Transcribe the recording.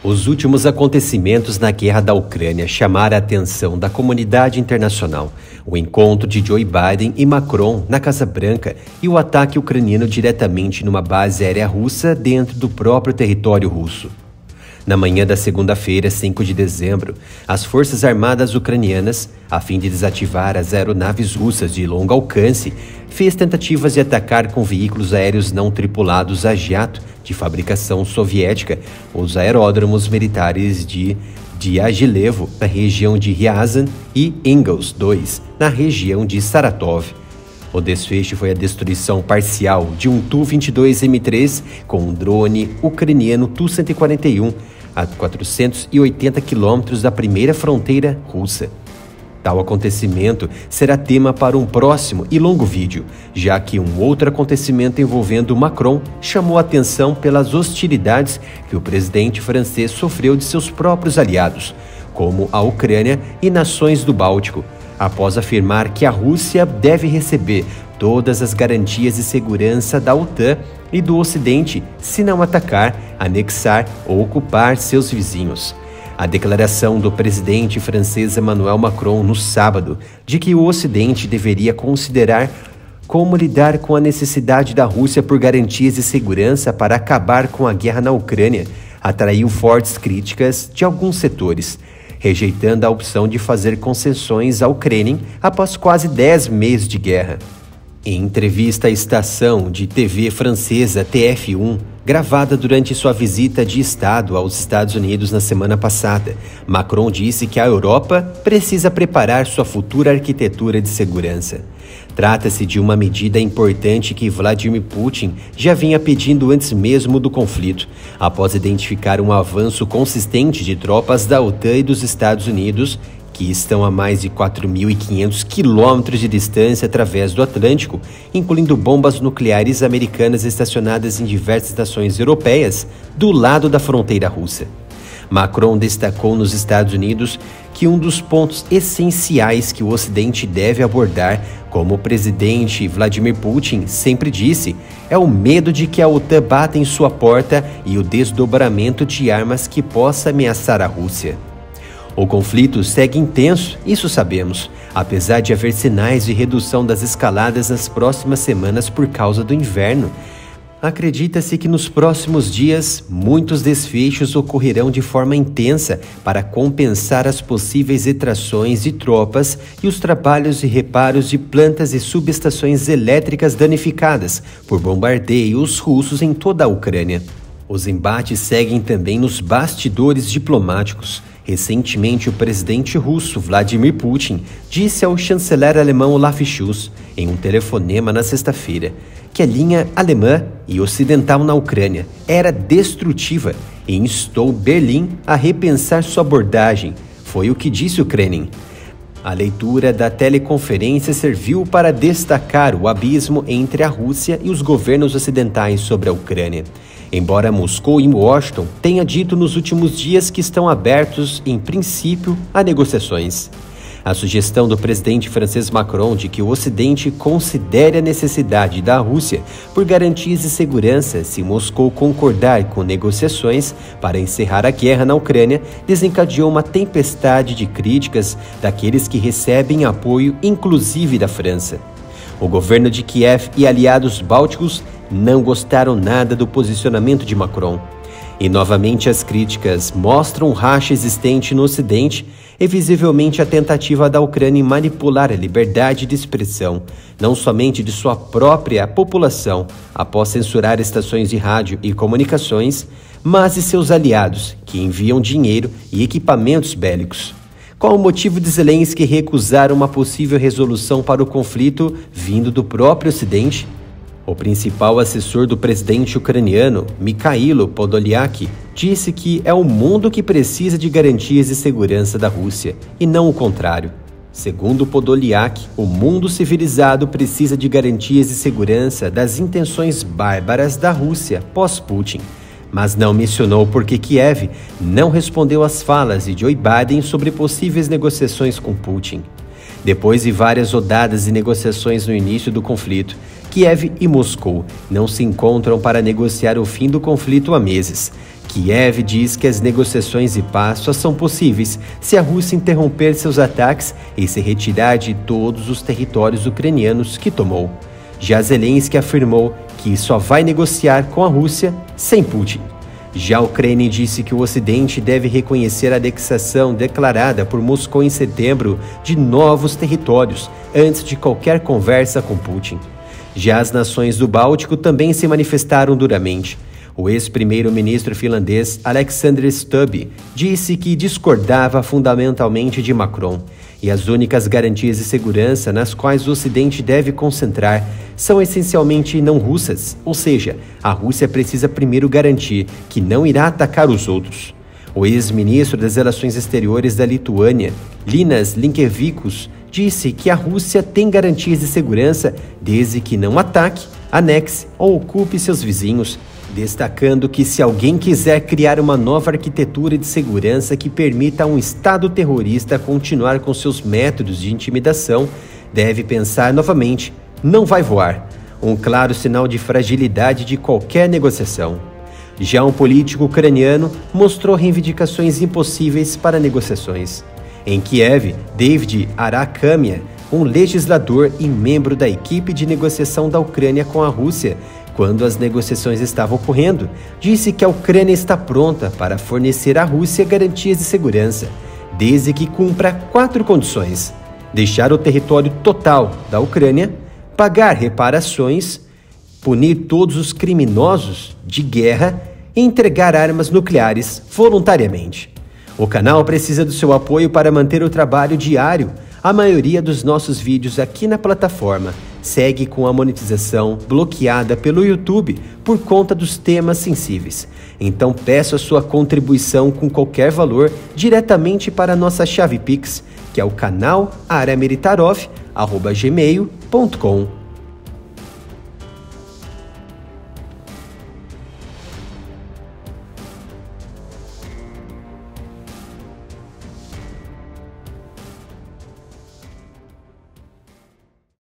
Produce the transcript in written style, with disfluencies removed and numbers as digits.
Os últimos acontecimentos na guerra da Ucrânia chamaram a atenção da comunidade internacional. O encontro de Joe Biden e Macron na Casa Branca e o ataque ucraniano diretamente numa base aérea russa dentro do próprio território russo. Na manhã da segunda-feira, 5 de dezembro, as Forças Armadas ucranianas, a fim de desativar as aeronaves russas de longo alcance, fez tentativas de atacar com veículos aéreos não tripulados a jato de fabricação soviética os aeródromos militares de Diaghilevo, na região de Ryazan, e Engels II, na região de Saratov. O desfecho foi a destruição parcial de um Tu-22M3 com um drone ucraniano Tu-141 a 480 quilômetros da primeira fronteira russa. Tal acontecimento será tema para um próximo e longo vídeo, já que um outro acontecimento envolvendo Macron chamou a atenção pelas hostilidades que o presidente francês sofreu de seus próprios aliados, como a Ucrânia e nações do Báltico, após afirmar que a Rússia deve receber todas as garantias de segurança da OTAN e do Ocidente se não atacar, anexar ou ocupar seus vizinhos. A declaração do presidente francês Emmanuel Macron no sábado de que o Ocidente deveria considerar como lidar com a necessidade da Rússia por garantias de segurança para acabar com a guerra na Ucrânia atraiu fortes críticas de alguns setores, rejeitando a opção de fazer concessões ao Kremlin após quase 10 meses de guerra. Em entrevista à estação de TV francesa TF1, gravada durante sua visita de Estado aos Estados Unidos na semana passada, Macron disse que a Europa precisa preparar sua futura arquitetura de segurança. Trata-se de uma medida importante que Vladimir Putin já vinha pedindo antes mesmo do conflito, após identificar um avanço consistente de tropas da OTAN e dos Estados Unidos, que estão a mais de 4.500 quilômetros de distância através do Atlântico, incluindo bombas nucleares americanas estacionadas em diversas nações europeias do lado da fronteira russa. Macron destacou nos Estados Unidos que um dos pontos essenciais que o Ocidente deve abordar, como o presidente Vladimir Putin sempre disse, é o medo de que a OTAN bata em sua porta e o desdobramento de armas que possa ameaçar a Rússia. O conflito segue intenso, isso sabemos, apesar de haver sinais de redução das escaladas nas próximas semanas por causa do inverno. Acredita-se que nos próximos dias, muitos desfechos ocorrerão de forma intensa para compensar as possíveis retrações de tropas e os trabalhos e reparos de plantas e subestações elétricas danificadas por bombardeios russos em toda a Ucrânia. Os embates seguem também nos bastidores diplomáticos. Recentemente, o presidente russo Vladimir Putin disse ao chanceler alemão Olaf Scholz, em um telefonema na sexta-feira, que a linha alemã e ocidental na Ucrânia era destrutiva e instou Berlim a repensar sua abordagem. Foi o que disse o Kremlin. A leitura da teleconferência serviu para destacar o abismo entre a Rússia e os governos ocidentais sobre a Ucrânia. Embora Moscou e Washington tenham dito nos últimos dias que estão abertos, em princípio, a negociações. A sugestão do presidente francês Macron de que o Ocidente considere a necessidade da Rússia por garantias de segurança se Moscou concordar com negociações para encerrar a guerra na Ucrânia desencadeou uma tempestade de críticas daqueles que recebem apoio, inclusive da França. O governo de Kiev e aliados bálticos não gostaram nada do posicionamento de Macron. E novamente as críticas mostram o racha existente no Ocidente e visivelmente a tentativa da Ucrânia em manipular a liberdade de expressão, não somente de sua própria população, após censurar estações de rádio e comunicações, mas de seus aliados, que enviam dinheiro e equipamentos bélicos. Qual o motivo de Zelensky recusar uma possível resolução para o conflito vindo do próprio Ocidente? O principal assessor do presidente ucraniano, Mikhailo Podolyak, disse que é o mundo que precisa de garantias de segurança da Rússia, e não o contrário. Segundo Podolyak, o mundo civilizado precisa de garantias de segurança das intenções bárbaras da Rússia pós-Putin, mas não mencionou por que Kiev não respondeu às falas de Joe Biden sobre possíveis negociações com Putin. Depois de várias rodadas de negociações no início do conflito, Kiev e Moscou não se encontram para negociar o fim do conflito há meses. Kiev diz que as negociações de paz só são possíveis se a Rússia interromper seus ataques e se retirar de todos os territórios ucranianos que tomou. Já Zelensky afirmou que só vai negociar com a Rússia sem Putin. Já a Ucrânia disse que o Ocidente deve reconhecer a anexação declarada por Moscou em setembro de novos territórios antes de qualquer conversa com Putin. Já as nações do Báltico também se manifestaram duramente. O ex-primeiro-ministro finlandês Alexander Stubb disse que discordava fundamentalmente de Macron e as únicas garantias de segurança nas quais o Ocidente deve concentrar são essencialmente não russas, ou seja, a Rússia precisa primeiro garantir que não irá atacar os outros. O ex-ministro das Relações Exteriores da Lituânia, Linas Linkevičius, disse que a Rússia tem garantias de segurança desde que não ataque, anexe ou ocupe seus vizinhos, destacando que se alguém quiser criar uma nova arquitetura de segurança que permita a um Estado terrorista continuar com seus métodos de intimidação, deve pensar novamente, não vai voar, um claro sinal de fragilidade de qualquer negociação. Já um político ucraniano mostrou reivindicações impossíveis para negociações. Em Kiev, David Arakamia, um legislador e membro da equipe de negociação da Ucrânia com a Rússia, quando as negociações estavam ocorrendo, disse que a Ucrânia está pronta para fornecer à Rússia garantias de segurança, desde que cumpra 4 condições: deixar o território total da Ucrânia, pagar reparações, punir todos os criminosos de guerra e entregar armas nucleares voluntariamente. O canal precisa do seu apoio para manter o trabalho diário. A maioria dos nossos vídeos aqui na plataforma segue com a monetização bloqueada pelo YouTube por conta dos temas sensíveis. Então peço a sua contribuição com qualquer valor diretamente para a nossa chave Pix, que é o canal arameritaroff@gmail.com.